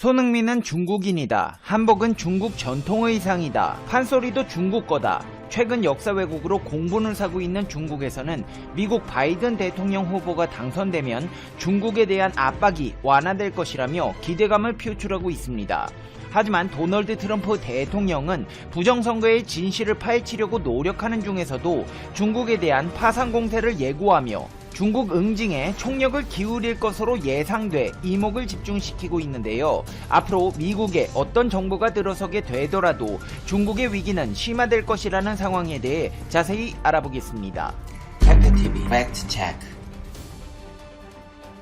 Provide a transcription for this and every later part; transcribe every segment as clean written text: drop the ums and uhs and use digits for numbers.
손흥민은 중국인이다. 한복은 중국 전통 의상이다. 판소리도 중국 거다. 최근 역사 왜곡으로 공분을 사고 있는 중국에서는 미국 바이든 대통령 후보가 당선되면 중국에 대한 압박이 완화될 것이라며 기대감을 표출하고 있습니다. 하지만 도널드 트럼프 대통령은 부정선거의 진실을 파헤치려고 노력하는 중에서도 중국에 대한 파상 공세를 예고하며 중국 응징에 총력을 기울일 것으로 예상돼 이목을 집중시키고 있는데요. 앞으로 미국에 어떤 정부가 들어서게 되더라도 중국의 위기는 심화될 것이라는 상황에 대해 자세히 알아보겠습니다. 팩트TV 팩트체크.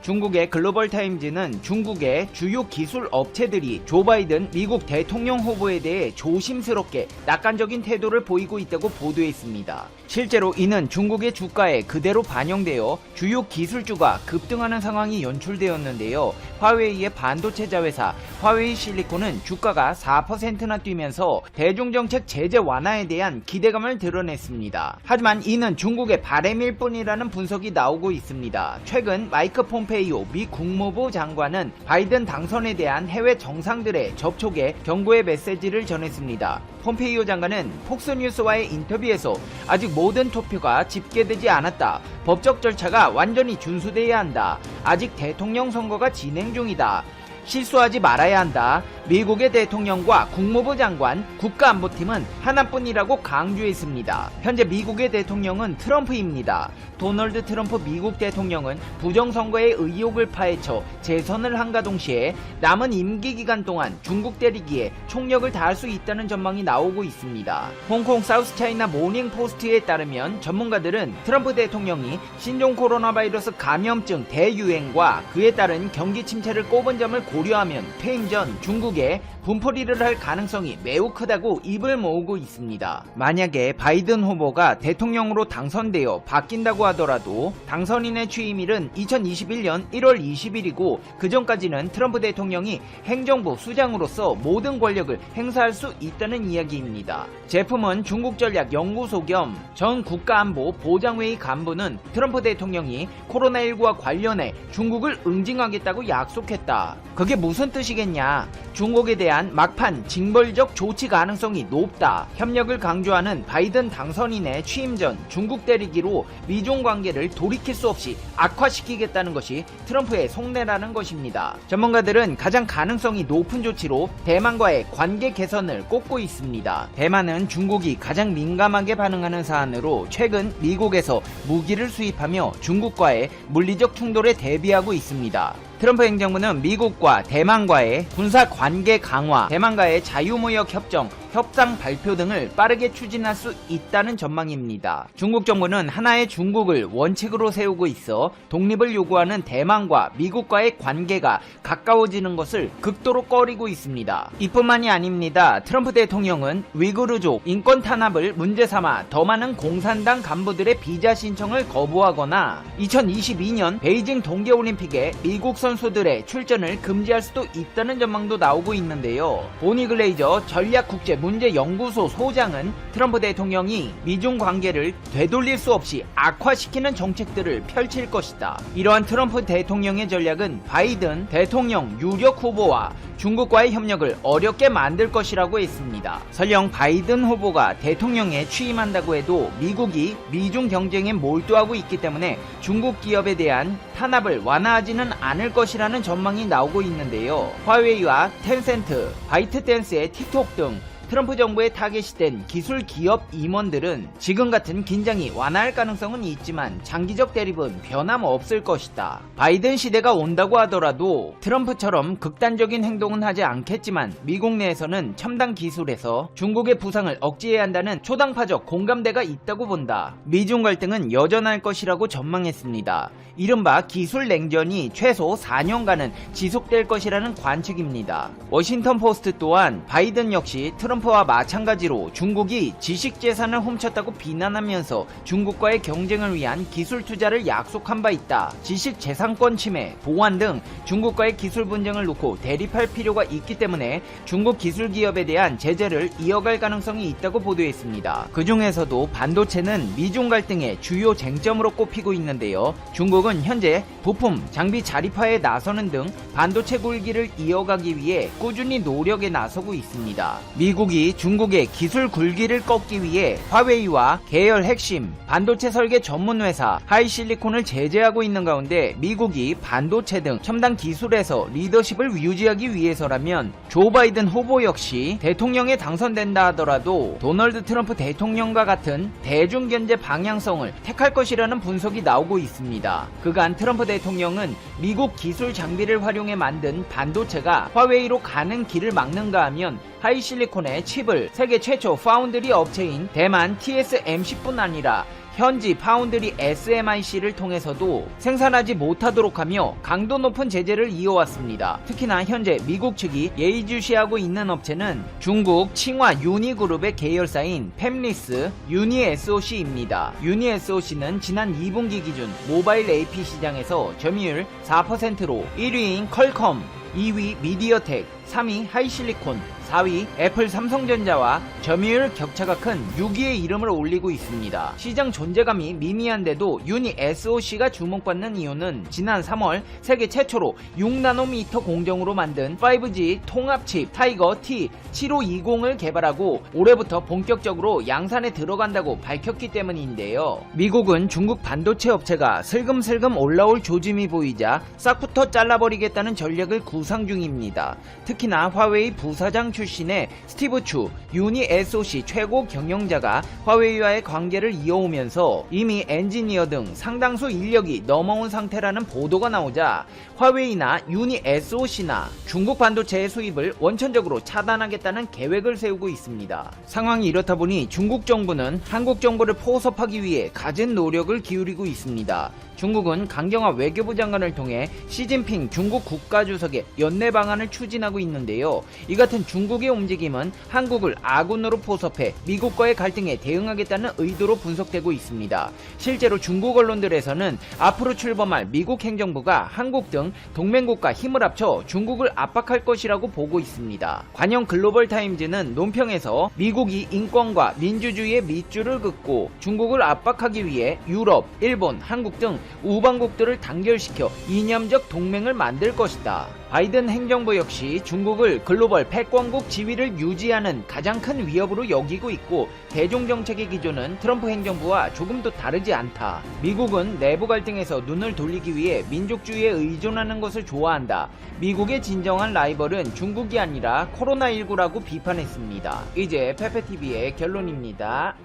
중국의 글로벌타임즈는 중국의 주요 기술 업체들이 조 바이든 미국 대통령 후보에 대해 조심스럽게 낙관적인 태도를 보이고 있다고 보도했습니다. 실제로 이는 중국의 주가에 그대로 반영되어 주요 기술주가 급등하는 상황이 연출되었는데요. 화웨이의 반도체 자회사 화웨이 실리콘은 주가가 4%나 뛰면서 대중정책 제재 완화에 대한 기대감을 드러냈습니다. 하지만 이는 중국의 바램일 뿐이라는 분석이 나오고 있습니다. 최근 마이크 폼페이오 미 국무부 장관은 바이든 당선에 대한 해외 정상들의 접촉에 경고의 메시지를 전했습니다. 폼페이오 장관은 폭스뉴스와의 인터뷰에서 아직 모든 투표가 집계되지 않았다. 법적 절차가 완전히 준수돼야 한다. 아직 대통령 선거가 진행 중이다. 실수하지 말아야 한다. 미국의 대통령과 국무부 장관, 국가안보팀은 하나뿐이라고 강조했습니다. 현재 미국의 대통령은 트럼프입니다. 도널드 트럼프 미국 대통령은 부정선거의 의혹을 파헤쳐 재선을 한가 동시에 남은 임기 기간 동안 중국 때리기에 총력을 다할 수 있다는 전망이 나오고 있습니다. 홍콩 사우스차이나 모닝포스트에 따르면 전문가들은 트럼프 대통령이 신종 코로나 바이러스 감염증 대유행과 그에 따른 경기 침체를 꼽은 점을 고려하면 퇴임 전 중국에 분포리를 할 가능성이 매우 크다고 입을 모으고 있습니다. 만약에 바이든 후보가 대통령으로 당선되어 바뀐다고 하더라도 당선인의 취임일은 2021년 1월 20일이고 그 전까지는 트럼프 대통령이 행정부 수장으로서 모든 권력을 행사할 수 있다는 이야기입니다. 제품은 중국전략연구소 겸 전 국가안보 보장회의 간부는 트럼프 대통령이 코로나19와 관련해 중국을 응징하겠다고 약속했다. 그게 무슨 뜻이겠냐? 중국에 대한 막판 징벌적 조치 가능성이 높다. 협력을 강조하는 바이든 당선인의 취임 전 중국 때리기로 미중 관계를 돌이킬 수 없이 악화시키겠다는 것이 트럼프의 속내라는 것입니다. 전문가들은 가장 가능성이 높은 조치로 대만과의 관계 개선을 꼽고 있습니다. 대만은 중국이 가장 민감하게 반응하는 사안으로 최근 미국에서 무기를 수입하며 중국과의 물리적 충돌에 대비하고 있습니다. 트럼프 행정부는 미국과 대만과의 군사 관계 강화, 대만과의 자유무역 협정, 협상 발표 등을 빠르게 추진할 수 있다는 전망입니다. 중국 정부는 하나의 중국을 원칙으로 세우고 있어 독립을 요구하는 대만과 미국과의 관계가 가까워지는 것을 극도로 꺼리고 있습니다. 이뿐만이 아닙니다. 트럼프 대통령은 위구르족 인권 탄압을 문제 삼아 더 많은 공산당 간부들의 비자 신청을 거부하거나 2022년 베이징 동계올림픽에 미국 선수들의 출전을 금지할 수도 있다는 전망도 나오고 있는데요. 보니 글레이저 전략국제문제연구소 소장은 트럼프 대통령이 미중 관계를 되돌릴 수 없이 악화시키는 정책들을 펼칠 것이다. 이러한 트럼프 대통령의 전략은 바이든 대통령 유력 후보와 중국과의 협력을 어렵게 만들 것이라고 했습니다. 설령 바이든 후보가 대통령에 취임한다고 해도 미국이 미중 경쟁에 몰두하고 있기 때문에 중국 기업에 대한 탄압을 완화하지는 않을 것이라는 전망이 나오고 있는데요. 화웨이와 텐센트, 바이트댄스의 틱톡 등 트럼프 정부의 타겟이 된 기술 기업 임원들은 지금 같은 긴장이 완화할 가능성은 있지만 장기적 대립은 변함없을 것이다. 바이든 시대가 온다고 하더라도 트럼프처럼 극단적인 행동은 하지 않겠지만 미국 내에서는 첨단 기술에서 중국의 부상을 억제해야 한다는 초당파적 공감대가 있다고 본다. 미중 갈등은 여전할 것이라고 전망했습니다. 이른바 기술 냉전이 최소 4년간은 지속될 것이라는 관측입니다. 워싱턴 포스트 또한 바이든 역시 트럼프 트럼프와 마찬가지로 중국이 지식재산을 훔쳤다고 비난하면서 중국과의 경쟁을 위한 기술 투자를 약속한 바 있다. 지식재산권 침해, 보안 등 중국과의 기술 분쟁을 놓고 대립할 필요가 있기 때문에 중국 기술 기업에 대한 제재를 이어갈 가능성이 있다고 보도했습니다. 그 중에서도 반도체는 미중 갈등의 주요 쟁점으로 꼽히고 있는데요. 중국은 현재 부품, 장비 자립화에 나서는 등 반도체 굴기를 이어가기 위해 꾸준히 노력에 나서고 있습니다. 미국이 중국의 기술 굴기를 꺾기 위해 화웨이와 계열 핵심 반도체 설계 전문 회사 하이실리콘을 제재하고 있는 가운데 미국이 반도체 등 첨단 기술에서 리더십을 유지하기 위해서라면 조 바이든 후보 역시 대통령에 당선된다 하더라도 도널드 트럼프 대통령과 같은 대중견제 방향성을 택할 것이라는 분석이 나오고 있습니다. 그간 트럼프 대통령은 미국 기술 장비를 활용해 만든 반도체가 화웨이로 가는 길을 막는가 하면 하이실리콘의 칩을 세계 최초 파운드리 업체인 대만 TSMC뿐 아니라 현지 파운드리 SMIC를 통해서도 생산하지 못하도록 하며 강도 높은 제재를 이어왔습니다. 특히나 현재 미국 측이 예의주시하고 있는 업체는 중국 칭화 유니그룹의 계열사인 팹리스 유니SOC입니다. 유니SOC는 지난 2분기 기준 모바일 AP 시장에서 점유율 4%로 1위인 퀄컴, 2위 미디어텍, 3위 하이실리콘, 4위 애플 삼성전자와 점유율 격차가 큰 6위의 이름을 올리고 있습니다. 시장 존재감이 미미한데도 유니 SOC가 주목받는 이유는 지난 3월 세계 최초로 6나노미터 공정으로 만든 5G 통합칩 타이거 T7520을 개발하고 올해부터 본격적으로 양산에 들어간다고 밝혔기 때문인데요. 미국은 중국 반도체 업체가 슬금슬금 올라올 조짐이 보이자 싹부터 잘라버리겠다는 전략을 구상 중입니다. 특히나 화웨이 부사장 출신의 스티브 추 유니 SOC 최고 경영자가 화웨이와의 관계를 이어오면서 이미 엔지니어 등 상당수 인력이 넘어온 상태라는 보도가 나오자 화웨이나 유니 SOC나 중국 반도체의 수입을 원천적으로 차단하겠다는 계획을 세우고 있습니다. 상황이 이렇다 보니 중국 정부는 한국 정부를 포섭하기 위해 갖은 노력을 기울이고 있습니다. 중국은 강경화 외교부 장관을 통해 시진핑 중국 국가주석의 연내 방안을 추진하고 있는데요. 이 같은 중국의 움직임은 한국을 아군으로 포섭해 미국과의 갈등에 대응하겠다는 의도로 분석되고 있습니다. 실제로 중국 언론들에서는 앞으로 출범할 미국 행정부가 한국 등 동맹국과 힘을 합쳐 중국을 압박할 것이라고 보고 있습니다. 관영 글로벌타임즈는 논평에서 미국이 인권과 민주주의의 밑줄을 긋고 중국을 압박하기 위해 유럽, 일본, 한국 등 우방국들을 단결시켜 이념적 동맹을 만들 것이다. 바이든 행정부 역시 중국을 글로벌 패권국 지위를 유지하는 가장 큰 위협으로 여기고 있고 대중정책의 기조는 트럼프 행정부와 조금도 다르지 않다. 미국은 내부 갈등에서 눈을 돌리기 위해 민족주의에 의존하는 것을 좋아한다. 미국의 진정한 라이벌은 중국이 아니라 코로나19라고 비판했습니다. 이제 페페TV의 결론입니다.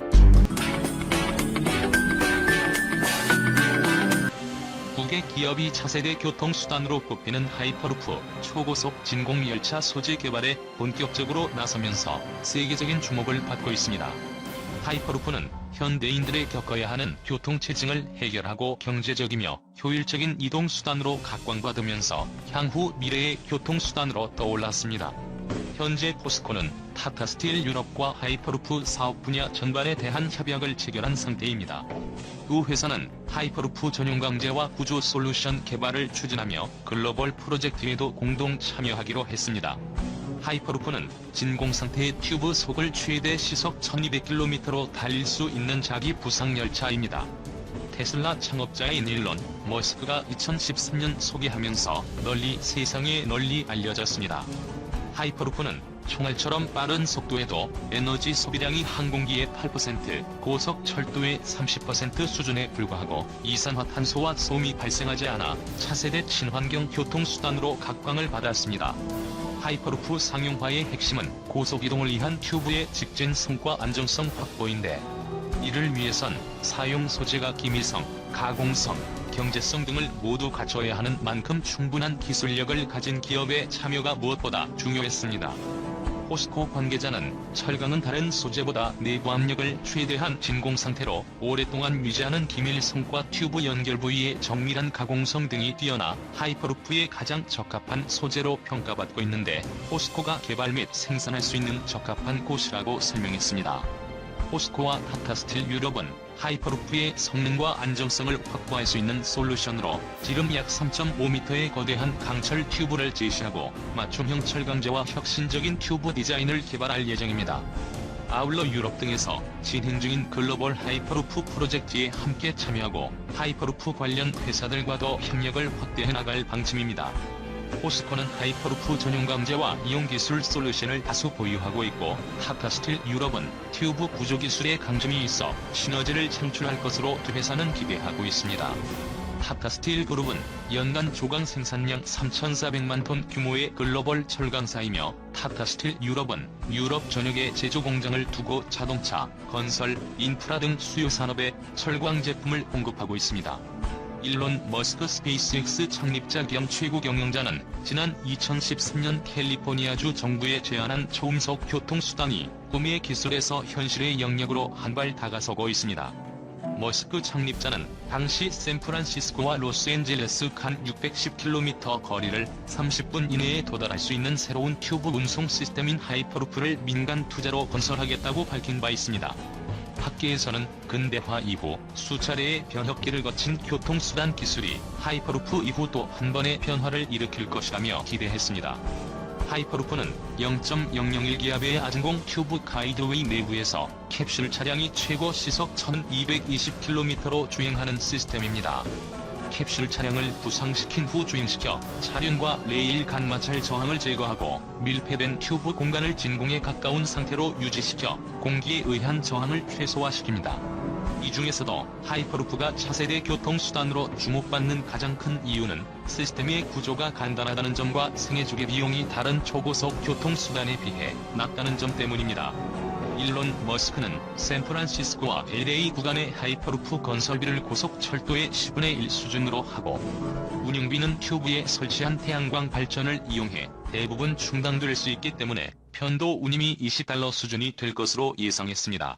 국의 기업이 차세대 교통수단으로 꼽히는 하이퍼루프 초고속 진공열차 소재 개발에 본격적으로 나서면서 세계적인 주목을 받고 있습니다. 하이퍼루프는 현대인들의 겪어야 하는 교통체증을 해결하고 경제적이며 효율적인 이동수단으로 각광받으면서 향후 미래의 교통수단으로 떠올랐습니다. 현재 포스코는 타타스틸 유럽과 하이퍼루프 사업 분야 전반에 대한 협약을 체결한 상태입니다. 두 회사는 하이퍼루프 전용 강제와 구조 솔루션 개발을 추진하며 글로벌 프로젝트에도 공동 참여하기로 했습니다. 하이퍼루프는 진공 상태의 튜브 속을 최대 시속 1200km로 달릴 수 있는 자기 부상 열차입니다. 테슬라 창업자인 일론 머스크가 2013년 소개하면서 세상에 널리 알려졌습니다. 하이퍼루프는 총알처럼 빠른 속도에도 에너지 소비량이 항공기의 8%, 고속 철도의 30% 수준에 불과하고 이산화탄소와 소음이 발생하지 않아 차세대 친환경 교통수단으로 각광을 받았습니다. 하이퍼루프 상용화의 핵심은 고속이동을 위한 튜브의 직진성과 안정성 확보인데 이를 위해선 사용 소재가 기밀성, 가공성, 경제성 등을 모두 갖춰야 하는 만큼 충분한 기술력을 가진 기업의 참여가 무엇보다 중요했습니다. 포스코 관계자는 철강은 다른 소재보다 내부 압력을 최대한 진공 상태로 오랫동안 유지하는 기밀 성과 튜브 연결 부위의 정밀한 가공성 등이 뛰어나 하이퍼루프에 가장 적합한 소재로 평가받고 있는데 포스코가 개발 및 생산할 수 있는 적합한 곳이라고 설명했습니다. 포스코와 타타스틸 유럽은 하이퍼루프의 성능과 안정성을 확보할 수 있는 솔루션으로 지름 약 3.5m의 거대한 강철 튜브를 제시하고 맞춤형 철강제와 혁신적인 튜브 디자인을 개발할 예정입니다. 아울러 유럽 등에서 진행 중인 글로벌 하이퍼루프 프로젝트에 함께 참여하고 하이퍼루프 관련 회사들과도 협력을 확대해 나갈 방침입니다. 포스코는 하이퍼루프 전용 강제와 이용 기술 솔루션을 다수 보유하고 있고 타타스틸 유럽은 튜브 구조 기술의 강점이 있어 시너지를 창출할 것으로 두 회사는 기대하고 있습니다. 타타스틸 그룹은 연간 조강 생산량 3,400만 톤 규모의 글로벌 철강사이며 타타스틸 유럽은 유럽 전역에 제조 공장을 두고 자동차, 건설, 인프라 등 수요 산업에 철강 제품을 공급하고 있습니다. 일론 머스크 스페이스X 창립자 겸 최고 경영자는 지난 2013년 캘리포니아주 정부에 제안한 초음속 교통수단이 꿈의 기술에서 현실의 영역으로 한 발 다가서고 있습니다. 머스크 창립자는 당시 샌프란시스코와 로스앤젤레스 간 610km 거리를 30분 이내에 도달할 수 있는 새로운 튜브 운송 시스템인 하이퍼루프를 민간 투자로 건설하겠다고 밝힌 바 있습니다. 학계에서는 근대화 이후 수차례의 변혁기를 거친 교통수단 기술이 하이퍼루프 이후 또 한 번의 변화를 일으킬 것이라며 기대했습니다. 하이퍼루프는 0.001기압의 아진공 튜브 가이드웨이 내부에서 캡슐 차량이 최고 시속 1220km로 주행하는 시스템입니다. 캡슐 차량을 부상시킨 후 주행시켜 차륜과 레일 간 마찰 저항을 제거하고 밀폐된 튜브 공간을 진공에 가까운 상태로 유지시켜 공기에 의한 저항을 최소화시킵니다. 이 중에서도 하이퍼루프가 차세대 교통수단으로 주목받는 가장 큰 이유는 시스템의 구조가 간단하다는 점과 생애주기 비용이 다른 초고속 교통수단에 비해 낮다는 점 때문입니다. 일론 머스크는 샌프란시스코와 LA 구간의 하이퍼루프 건설비를 고속철도의 10분의 1 수준으로 하고 운영비는 튜브에 설치한 태양광 발전을 이용해 대부분 충당될 수 있기 때문에 편도 운임이 $20 수준이 될 것으로 예상했습니다.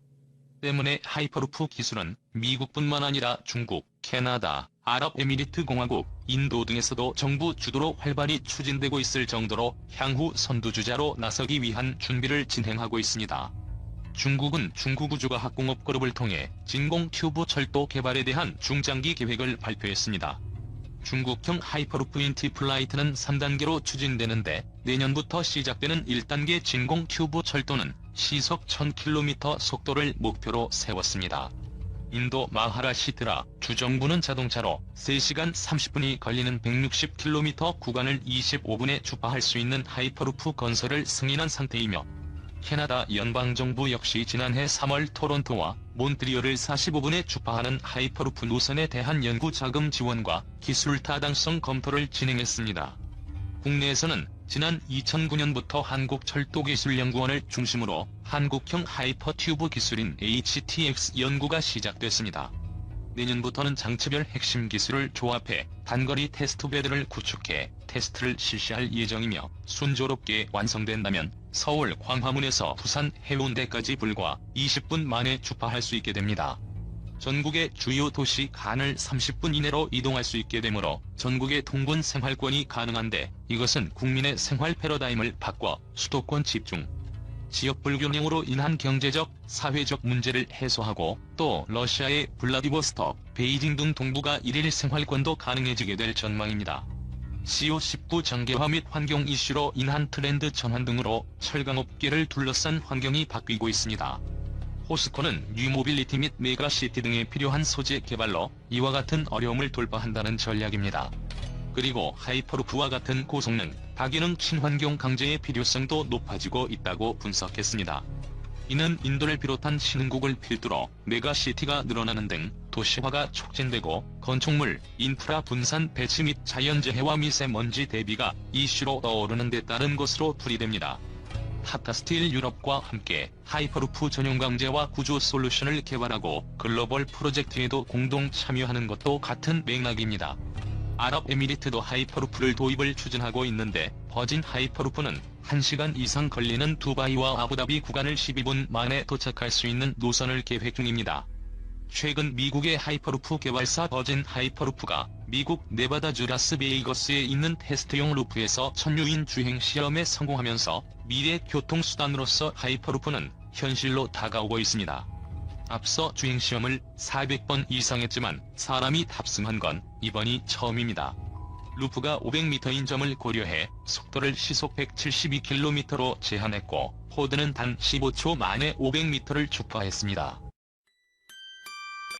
때문에 하이퍼루프 기술은 미국뿐만 아니라 중국, 캐나다, 아랍에미리트 공화국, 인도 등에서도 정부 주도로 활발히 추진되고 있을 정도로 향후 선두주자로 나서기 위한 준비를 진행하고 있습니다. 중국은 중국우주과학공업 그룹을 통해 진공 튜브 철도 개발에 대한 중장기 계획을 발표했습니다. 중국형 하이퍼루프 인티플라이트는 3단계로 추진되는데 내년부터 시작되는 1단계 진공 튜브 철도는 시속 1000km 속도를 목표로 세웠습니다. 인도 마하라시트라 주정부는 자동차로 3시간 30분이 걸리는 160km 구간을 25분에 주파할 수 있는 하이퍼루프 건설을 승인한 상태이며 캐나다 연방정부 역시 지난해 3월 토론토와 몬트리올을 45분에 주파하는 하이퍼루프 노선에 대한 연구 자금 지원과 기술 타당성 검토를 진행했습니다. 국내에서는 지난 2009년부터 한국철도기술연구원을 중심으로 한국형 하이퍼튜브 기술인 HTX 연구가 시작됐습니다. 내년부터는 장치별 핵심 기술을 조합해 단거리 테스트베드를 구축해 테스트를 실시할 예정이며 순조롭게 완성된다면 서울 광화문에서 부산 해운대까지 불과 20분 만에 주파할 수 있게 됩니다. 전국의 주요 도시 간을 30분 이내로 이동할 수 있게 되므로 전국의 통근 생활권이 가능한데 이것은 국민의 생활 패러다임을 바꿔 수도권 집중, 지역 불균형으로 인한 경제적, 사회적 문제를 해소하고 또 러시아의 블라디보스톡, 베이징 등 동북아 일일 생활권도 가능해지게 될 전망입니다. CO19 정개화 및 환경 이슈로 인한 트렌드 전환 등으로 철강업계를 둘러싼 환경이 바뀌고 있습니다. 포스코는 뉴모빌리티 및 메가시티 등에 필요한 소재 개발로 이와 같은 어려움을 돌파한다는 전략입니다. 그리고 하이퍼루프와 같은 고성능, 다기능 친환경 강제의 필요성도 높아지고 있다고 분석했습니다. 이는 인도를 비롯한 신흥국을 필두로 메가시티가 늘어나는 등 도시화가 촉진되고 건축물, 인프라 분산 배치 및 자연재해와 미세먼지 대비가 이슈로 떠오르는 데 따른 것으로 풀이됩니다. 타타스틸 유럽과 함께 하이퍼루프 전용 강제와 구조 솔루션을 개발하고 글로벌 프로젝트에도 공동 참여하는 것도 같은 맥락입니다. 아랍에미리트도 하이퍼루프를 도입을 추진하고 있는데 버진 하이퍼루프는 1시간 이상 걸리는 두바이와 아부다비 구간을 12분 만에 도착할 수 있는 노선을 계획 중입니다. 최근 미국의 하이퍼루프 개발사 버진 하이퍼루프가 미국 네바다주 라스베이거스에 있는 테스트용 루프에서 천유인 주행 시험에 성공하면서 미래 교통수단으로서 하이퍼루프는 현실로 다가오고 있습니다. 앞서 주행시험을 400번 이상 했지만 사람이 탑승한 건 이번이 처음입니다. 루프가 500m인 점을 고려해 속도를 시속 172km로 제한했고 포드는 단 15초 만에 500m를 주파했습니다.